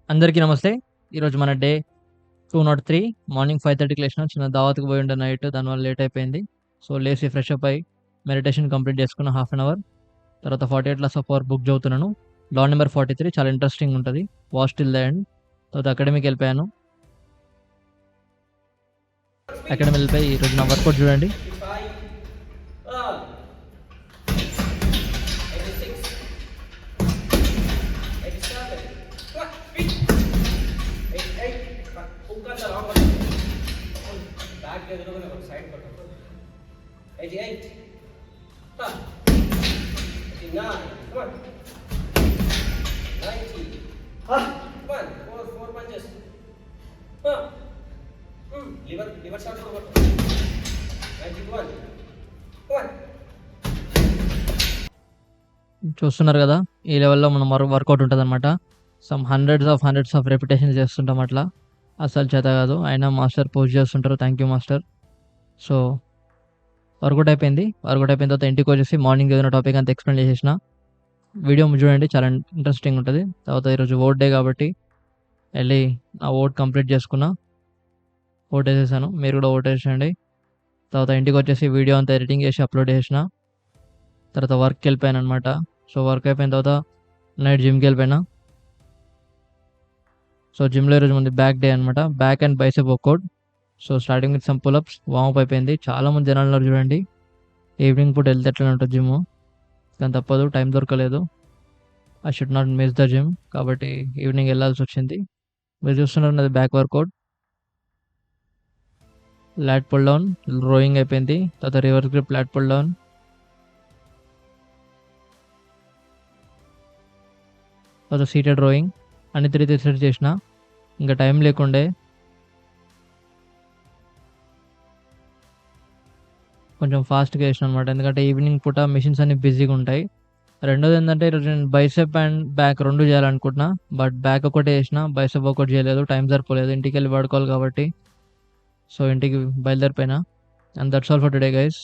అందరికీ నమస్తే. ఈరోజు మన డే 203 మార్నింగ్ 5:30కి లేచిన. చిన్న దావత్‌కి పోయుండే నైట్. దానివల్ల లేట్ అయిపోయింది. సో, లేసి ఫ్రెష్ అప్ అయ్యి మెడిటేషన్ కంప్లీట్ చేసుకున్న హాఫ్ అన్ అవర్. తర్వాత 48 లాస్ ఆఫ్ పవర్ బుక్ చదువుతున్నాను. లా నంబర్ 43 చాలా ఇంట్రెస్టింగ్ ఉంటది. Watch till the end. తర్వాత అకాడమీకెళ్ళిపోయాను. అకాడమీ వెళ్ళిపోయి ఈరోజు నా వర్కౌట్ చూడండి. 85, 86, 87, 88, ऊपर long one. Back के दोनों को side पर 88, 89, come on, 90, come on, four punches. Liver shot over. 91, come on. చూస్తున్నారు కదా! ఈ లెవెల్‌లో మనం వర్కౌట్ ఉంటదనమాట. సమ్ హండ్రెడ్స్ ఆఫ్ రెపిటేషన్స్ చేస్తుంటాం అట్లా. అస్సలు చేత కాదు. అయినా మాస్టర్ పోస్ట్ చేస్తుంటారు. Thank you master. So, workout అయిపోయింది. వర్కౌట్ అయిపోయిన తర్వాత ఇంటికొచ్చేసి మార్నింగ్ ఏదైనా టాపిక్ అంతా ఎక్స్‌ప్లెయిన్ చేసేసిన. వీడియో చూడండి, చాలా ఇంట్రెస్టింగ్ ఉంటది. తర్వాత ఈరోజు ఓట్ డే కాబట్టి ఎళ్లి ఆ ఓట్ కంప్లీట్ చేసుకున్నా. ఓటేసేసాను. మీరు కూడా ఓటేసేయండి. తర్వాత ఇంటికొచ్చేసి వీడియో అంతా ఎడిటింగ్ చేసి అప్‌లోడ్ చేసేసిన. తర్వాత వర్క్‌కెళ్ళిపోయాననమాట. సో, వర్క్ అయిపోయిన తర్వాత నైట్ జిమ్‌కెళ్ళిపోయినా. సో, జిమ్‌లో ఈరోజు మనది బ్యాక్ డే అనమాట. Back and bicep workout. So, starting with some pull ups, warm up అయిపోయింది. చాలామంది జనాలున్నారు చూడండి. ఈవినింగ్ పూట ఎళ్తే ఎట్లనే ఉంటది జిమ్ము. కానీ తప్పదు, టైం దొరకలేదు. I should not miss the gym. కాబట్టి ఈవినింగ్ ఎళ్ళాల్సొచ్చింది. మీరు చూస్తున్నారు నాది back workout. Lat pull down, rowing అయిపోయింది. తర్వాత reverse grip lat pull down. తర్వాత సీటెడ్ రోయింగ్. అన్ని 3 సెట్స్ చేసిన. ఇంకా టైం లేకుండే. కొంచెం ఫాస్ట్‌గా చేసినాననమాట. ఎందుకంటే ఈవినింగ్ పూట మెషిన్స్ అన్నీ బిజీగా ఉంటాయి. రెండోదేంటంటే ఈరోజు నేను బైసెప్ అండ్ బ్యాక్ 2 చేయాలనుకుంటున్నా. బట్ బ్యాక్ ఒకటే చేసిన. బైసెప్ వర్కౌట్ చేయలేదు. టైం సరిపోలేదు. ఇంటికెళ్ళి పడుకోవాలి కాబట్టి. సో, ఇంటికి బయలుదేరిపోయినా. And that's all for today guys.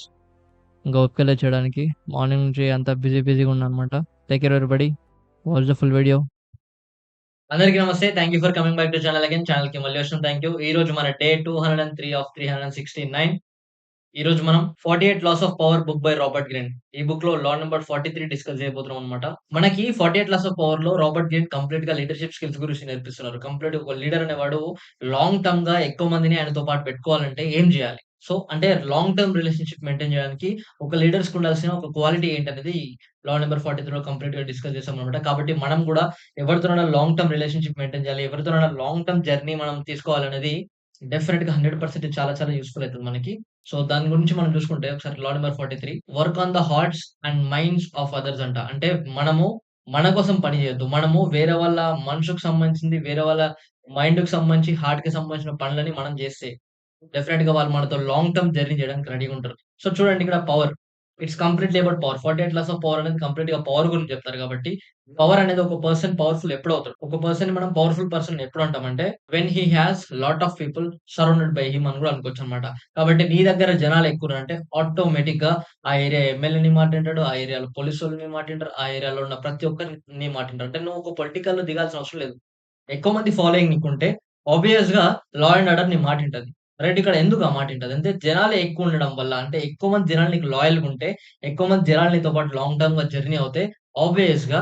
ఇంకా ఓపిక లేదు చేయడానికి. మార్నింగ్ నుంచి అంతా బిజీగా ఉన్నాననమాట. Take care everybody. Watch the full video. అందరికీ నమస్తే. Thank you for coming back to channel again. ఛానల్‌కి మళ్ళీ వచ్చిన థాంక్ యూ. ఈరోజు మన డే 203 ఆఫ్ 369. ఈరోజు మనం 48 laws of power book by Robert Greene. ఈ బుక్‌లో లా నంబర్ 43 డిస్కస్ చేయబోతున్నాం అన్నమాట. మనకి 48 లాస్ ఆఫ్ పవర్‌లో రాబర్ట్ గ్రీన్ కంప్లీట్‌గా లీడర్‌షిప్ స్కిల్స్ గురించి నేర్పిస్తున్నారు. కంప్లీట్‌గా ఒక లీడర్ అనేవాడు లాంగ్ టర్మ్‌గా ఎక్కువ మందిని ఆయనతో పాటు పెట్టుకోవాలంటే ఏం చేయాలి? సో, అంటే లాంగ్ టర్మ్ రిలేషన్‌షిప్ మెయింటైన్ చేయడానికి ఒక లీడర్స్‌కి ఉండాల్సిన ఒక క్వాలిటీ ఏంటనేది లా నంబర్ 43లో కంప్లీట్‌గా డిస్కస్ చేసామన్నమాట. కాబట్టి మనం కూడా ఎవరితోనైనా లాంగ్ టర్మ్ రిలేషన్‌షిప్ మెయింటైన్ చేయాలి. ఎవరితోనైనా లాంగ్ టర్మ్ జర్నీ మనం తీసుకోవాలనేది డెఫినిట్‌గా 100% చాలా చాలా యూజ్‌ఫుల్ అయితది మనకి. సో, దాని గురించి మనం చూసుకుంటే ఒకసారి law number 43 work on the hearts and minds of others అంట. అంటే మనము మన కోసం పని చేయొద్దు. మనము వేరే వాళ్ళ మనసుకు సంబంధించింది, వేరే వాళ్ళ మైండ్‌కి సంబంధించి, హార్ట్‌కి సంబంధించిన పనులని మనం చేస్తే డెఫినిట్‌గా వాళ్ళు మనతో లాంగ్ టర్మ్ జర్నీ చేయడానికి రెడీగా ఉంటారు. సో, చూడండి ఇక్కడ power. It's completely about power. 48 laws of power అనేది కంప్లీట్‌గా పవర్ గురించి చెప్తారు కాబట్టి, పవర్ అనేది ఒక పర్సన్ పవర్‌ఫుల్ ఎప్పుడవుతాడు? ఒక పర్సన్‌ని మనం పవర్‌ఫుల్ పర్సన్ ఎప్పుడు అంటామంటే, when he has lot of people surrounded by him అని కూడా అనుకోవచ్చనమాట. కాబట్టి నీ దగ్గర జనాలు ఎక్కువున్నారంటే ఆటోమేటిక్‌గా ఆ ఏరియా ఎమ్మెల్యేని మాట ఇంటాడు. ఆ ఏరియాలో పోలీసోళ్ళని మాట ఇంటారు. ఆ ఏరియాలో ఉన్న ప్రతి ఒక్కరిని నీ మాట ఇంటారు. అంటే నువ్వు ఒక పొలిటికల్‌లో దిగాల్సిన అవసరం లేదు. ఎక్కువ మంది ఫాలోయింగ్ నీకుంటే ఆబ్వియస్‌గా లా అండ్ ఆర్డర్ నీ మాటింటది. రైట్, ఇక్కడ ఎందుకు ఆ మాటింటది? అంటే జనాలే ఎక్కువుండడం వల్ల, అంటే ఎక్కువ మంది జనాలు నీకు లాయల్‌గుంటే, ఎక్కువ మంది జనాలు నీతో పాటు లాంగ్ టర్మ్‌గా జర్నీ అవుతే ఆబ్వియస్‌గా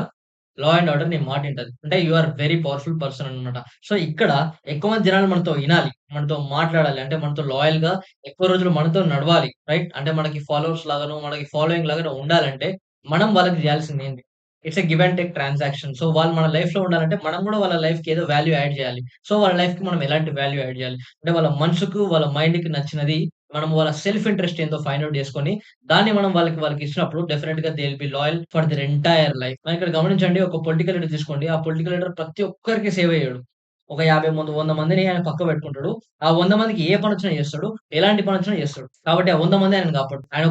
లా అండ్ ఆర్డర్ నీ మాటింటది. అంటే you are very powerful person అన్నమాట. సో, ఇక్కడ ఎక్కువ మంది జనాలు మనతో ఇనాలి. మనతో మాట్లాడాలి. అంటే మనతో లాయల్‌గా ఎక్కువ రోజులు మనతో నడవాలి. రైట్? అంటే మనకి ఫాలోవర్స్ లాగానో, మనకి ఫాలోయింగ్ లాగానో ఉండాలంటే మనం వాళ్ళకి చేయాల్సిందేంటి? It's a give and take transaction. So, వాళ్ళు మన లైఫ్‌లో ఉండాలంటే మనం గూడా వాళ్ళ లైఫ్‌కి ఏదో వాల్యూ యాడ్ జేయాలి. సో, వాళ్ళ లైఫ్‌కి మనం ఎలాంటి వాల్యూ యాడ్ జేయాలి? అంటే వాళ్ళ మనసుకు, వాళ్ళ మైండ్‌కి నచ్చినది మనం వాళ్ళ సెల్ఫ్ ఇంట్రెస్ట్ ఏందో ఫైండ్ ఔట్ జేసుకొని, దాన్ని మనం వాళ్ళకి ఇచ్చినప్పుడు డెఫినిట్‌గా they will be loyal for their entire life. మరి ఇక్కడ గమనించండి, ఒక పొలిటికల్ లీడర్ తీసుకోండి. ఆ పొలిటికల్ లీడర్ ప్రతి ఒక్కరికి సేవ్ అయ్యాడు. ఒక 50 మంది, 100 మందిని ఆయన పక్కకు పెట్టుకుంటాడు. ఆ 100 మందికి ఏ పనొచ్చినా చేస్తాడు. ఎలాంటి పనొచ్చినా చేస్తాడు. కాబట్టి ఆ 100 మంది ఆయనను కాపాడు. ఆయన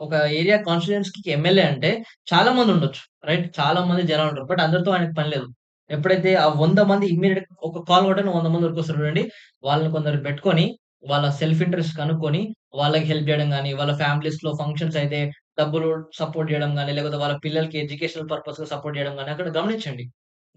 ఒక ఏరియా కాన్స్టిట్యూయెన్సీకి ఎమ్మెల్యే అంటే చాలా మందుండొచ్చు. రైట్? చాలా మంది జనాలుంటారు. బట్ అందరితో ఆయనకి పని లేదు. ఎప్పుడైతే ఆ 100 మంది ఇమ్మీడియేట్ ఒక కాల్ కొట్టంగానే 100 మంది ఉరికొస్తారు చూడండి. వాళ్ళని కొందరిని పెట్టుకొని, వాళ్ళ సెల్ఫ్ ఇంట్రెస్ట్ కనుక్కొని, వాళ్ళకి హెల్ప్ జేయడం గాని, వాళ్ళ ఫ్యామిలీస్‌లో ఫంక్షన్స్ అయితే డబ్బులు సపోర్ట్ జేయడం గాని, లేకపోతే వాళ్ళ పిల్లలకి ఎడ్యుకేషనల్ పర్పస్‌గా సపోర్ట్ జేయడం గాని అక్కడ గమనించండి.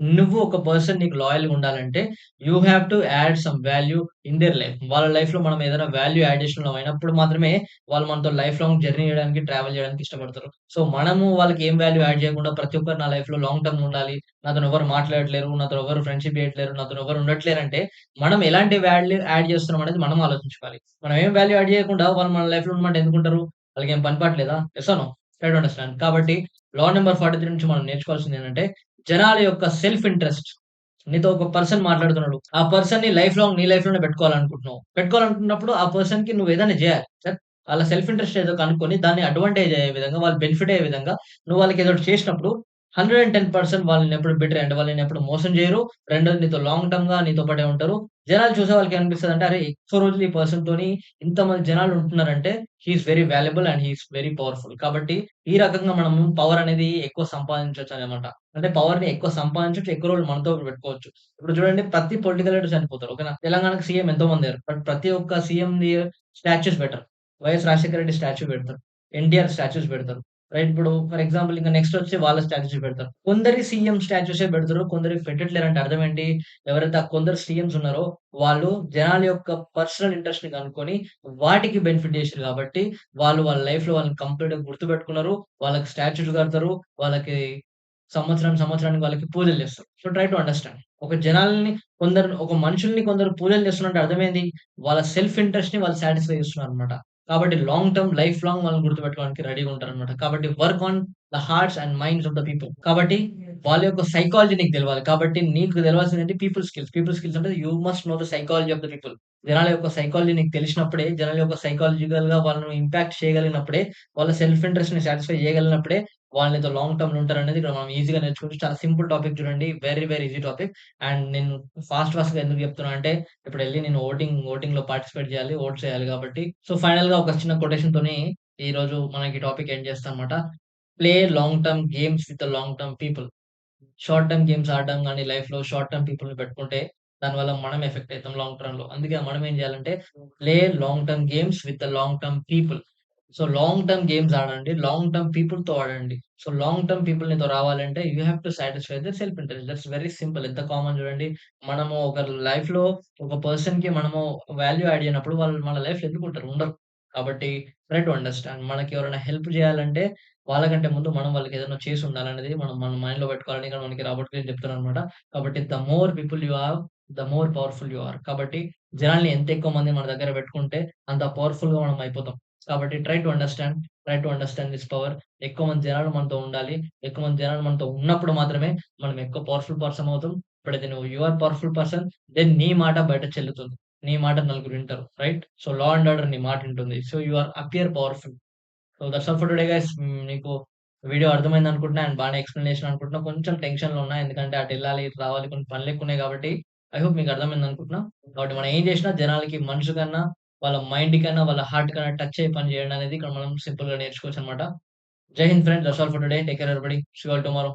నువ్వు ఒక పర్సన్ నీకు లాయల్‌గా ఉండాలంటే, you have to add some value in their life. వాళ్ళ లైఫ్‌లో మనం ఏదైనా వాల్యూ అడిషనల్ అయినప్పుడు మాత్రమే వాళ్ళు మనతో లైఫ్ లాంగ్ జర్నీ చేయడానికి, ట్రావెల్ చేయడానికి ఇష్టపడతారు. సో, మనము వాళ్ళకి ఏం వాల్యూ యాడ్ చేయకుండా ప్రతి ఒక్కరు నా లైఫ్‌లో లాంగ్ టర్మ్ ఉండాలి. నాతోని ఎవరు మాట్లాడట్లేరు. నాతో ఎవరు ఫ్రెండ్‌షిప్ చేయట్లేరు. నాతోని ఎవరు ఉండట్లేరంటే, మనం ఎలాంటి వాల్యూ యాడ్ చేస్తున్నాం అనేది మనం ఆలోచించుకోవాలి. మనం ఏం వాల్యూ యాడ్ చేయకుండా వాళ్ళు మన లైఫ్‌లో ఉండమంటే ఎందుకుంటారు? వాళ్ళకేం పని పాట లేదా? Yes or no? Try to understand. కాబట్టి లా నంబర్ 43 నుంచి మనం నేర్చుకోవాల్సిందేంటంటే జనాల యొక్క సెల్ఫ్ ఇంట్రెస్ట్. నీతో ఒక పర్సన్ మాట్లాడుతున్నాడు. ఆ పర్సన్‌ని లైఫ్ లాంగ్ నీ లైఫ్‌లోనే పెట్టుకోవాలనుకుంటున్నావు. పెట్టుకోవాలనుకున్నప్పుడు ఆ పర్సన్‌కి నువ్వేదైనా జేయాలి. ఆళ్ళ సెల్ఫ్ ఇంట్రెస్ట్ ఏదో కనుక్కొని దాన్ని అడ్వాంటేజ్ అయ్యే విధంగా, వాళ్ళు బెనిఫిట్ అయ్యే విధంగా నువ్వు వాళ్ళకేదోకటి చేసినప్పుడు 110% వాళ్ళు నిన్నెప్పుడు బెటరే అంటే వాళ్ళు నిన్నెప్పుడు మోసం జేయరు. రెండోది నీతో లాంగ్ టర్మ్‌గా నీతో పాటే ఉంటారు. జనాలు చూసే వాళ్ళకేమనిపిస్తదంటే అరే! ఎక్కువ రోజులు ఈ పర్సన్‌తోని ఇంతమంది జనాలు ఉంటున్నారంటే he is very valuable and he is very powerful. కాబట్టి ఈ రకంగా మనము పవర్ అనేది ఎక్కువ సంపాదించొచ్చనమాట. అంటే పవర్‌ని ఎక్కువ సంపాదించొచ్చు. ఎక్కువ రోజులు మనతో పెట్టుకోవచ్చు. ఇప్పుడు చూడండి ప్రతి పొలిటికల్ లీడర్ చనిపోతారు. ఓకేనా? తెలంగాణకి సీఎం ఎంతో మందయ్యారు. బట్ ప్రతి ఒక్క సీఎంది statues better. YS Rajasekhara Reddy statue పెడతారు. ఎన్టీఆర్ స్టాచ్యూస్ పెడతారు. రైట్ ఇప్పుడు ఫర్ ఎగ్జాంపుల్ ఇంక నెక్స్ట్ వచ్చి వాళ్ళ స్టాచ్యూస్ పెడతారు. కొందరి సీఎం స్టాచ్యూసే పెడతారు. కొందరికి పెట్టట్లేరంటే అర్థం ఏంటి? ఎవరైతే ఆ కొందరు సీఎమ్స్ ఉన్నారో వాళ్ళు జనాల యొక్క పర్సనల్ ఇంట్రెస్ట్‌ని కనుక్కొని వాటికి బెనిఫిట్ చేసిర్రు కాబట్టి వాళ్ళు వాళ్ళ లైఫ్‌లో వాళ్ళని కంప్లీట్‌గా గుర్తుపెట్టుకున్నారు. వాళ్ళకి స్టాచ్యూస్ కడతారు. వాళ్ళకి సంవత్సరానికి వాళ్ళకి పూజలు చేస్తారు. So, try to understand. ఒక మనుషుల్ని కొందరు పూజలు చేస్తున్నారంటే అర్థమేంది? వాళ్ళ సెల్ఫ్ ఇంట్రెస్ట్‌ని వాళ్ళు సాటిస్ఫై చేస్తున్నారనమాట. కాబట్టి లాంగ్ టర్మ్, లైఫ్ లాంగ్ వాళ్ళని గుర్తుపెట్టుకోవడానికి రెడీగా ఉంటారనమాట. కాబట్టి work on the hearts and minds of the people. కాబట్టి వాళ్ళ యొక్క సైకాలజీ నీకు తెలవాలి. కాబట్టి నీకు తెలవాల్సిందేంటి పీపుల్ స్కిల్స్. పీపుల్ స్కిల్స్ అంటే you must know the psychology of the people. జనాల యొక్క సైకాలజీ నీకు తెలిసినప్పుడే, జనాల యొక్క సైకాలజికల్‌గా వాళ్ళని ఇంపాక్ట్ చేయగలిగినప్పుడే, వాళ్ళ సెల్ఫ్ ఇంట్రెస్ట్‌ని సాటిస్ఫై చేయగలిగినప్పుడే వాళ్ళు నీతో లాంగ్ టర్మ్‌లో ఉంటారనేది ఇక్కడ మనం ఈజీగా నేర్చుకోవచ్చు. చాలా సింపుల్ టాపిక్ చూడండి. Very, very easy topic. And నేను ఫాస్ట్‌గా ఎందుకు చెప్తున్నా అంటే ఇప్పుడెళ్లి నేను ఓటింగ్‌లో పార్టిసిపేట్ చేయాలి. ఓట్ చేయాలి కాబట్టి. సో, ఫైనల్‌గా ఒక చిన్న కొటేషన్‌తోని ఈరోజు మనకి టాపిక్ ఎండ్ చేస్తానన్నమాట. Play long term games with the long term people. Short term games ఆడడం గాని లైఫ్‌లో షార్ట్ టర్మ్ పీపుల్‌ని పెట్టుకుంటే దానివల్ల మనం ఎఫెక్ట్ అయితాం లాంగ్ టర్మ్‌లో. అందుకే మనం ఏం చేయాలంటే play long term games with the long term people. So, long term games ఆడండి. లాంగ్ టర్మ్ పీపుల్‌తో ఆడండి. సో, లాంగ్ టర్మ్ పీపుల్ నీతో రావాలంటే you have to satisfy there self interest. That's very simple. ఎంత కామన్ చూడండి. మనము ఒక లైఫ్‌లో ఒక పర్సన్‌కి మనము వాల్యూ యాడ్ చేయనప్పుడు వాళ్ళు మన లైఫ్‌లో ఎందుకుంటారు? ఉండరు. కాబట్టి ట్రై టు అండర్‌స్టాండ్. మనకెవరైనా హెల్ప్ చేయాలంటే వాళ్ళకంటే ముందు మనం వాళ్ళకేదైనా చేసి ఉండాలనేది మనం మన మైండ్‌లో పెట్టుకోవాలని ఇక్కడ మనకి రాబర్ట్ గ్రీన్ చెప్తున్నారనమాట. కాబట్టి the more people you have, the more powerful you are. కాబట్టి జనాల్ని ఎంత ఎక్కువ మందిని మన దగ్గర పెట్టుకుంటే అంత పవర్‌ఫుల్‌గా మనం అయిపోతాం. కాబట్టి try to understand this power. ఎక్కువ మంది జనాలు మనతో ఉండాలి. ఎక్కువ మంది జనాలు మనతో ఉన్నప్పుడు మాత్రమే మనం ఎక్కువ పవర్‌ఫుల్ పర్సన్ అవుతాం. ఎప్పుడైతే నువ్వు you are powerful person then నీ మాట బయట చెల్లుతుంది. నీ మాట నలుగురు వింటారు. Right? So, law and order నీ మాట వింటుంది. So, you are appear powerful. So, that's all for today guys. నీకు వీడియో అర్థమైందనుకుంటున్నా అండ్ బానే ఎక్స్‌ప్లెయిన్ చేశాను అనుకుంటున్నా. కొంచెం టెన్షన్‌లో ఉన్నా. ఎందుకంటే అటెళ్ళాలి, ఇటు రావాలి కొన్ని పనులెక్కువున్నాయి కాబట్టి ఐ హోప్ మీకు అర్థమైందనుకుంటున్నా. కాబట్టి మనం ఏం చేసినా జనాలకి మనసు కన్నా, వాళ్ళ మైండ్ కన్నా, వాళ్ళ హార్ట్ కన్నా టచ్ అయ్యే పని చేయండి అనేది ఇక్కడ మనం సింపుల్‌గా నేర్చుకోవచ్చనమాట. Jai Hind friends. That's all for today. Take care everybody. See you all tomorrow.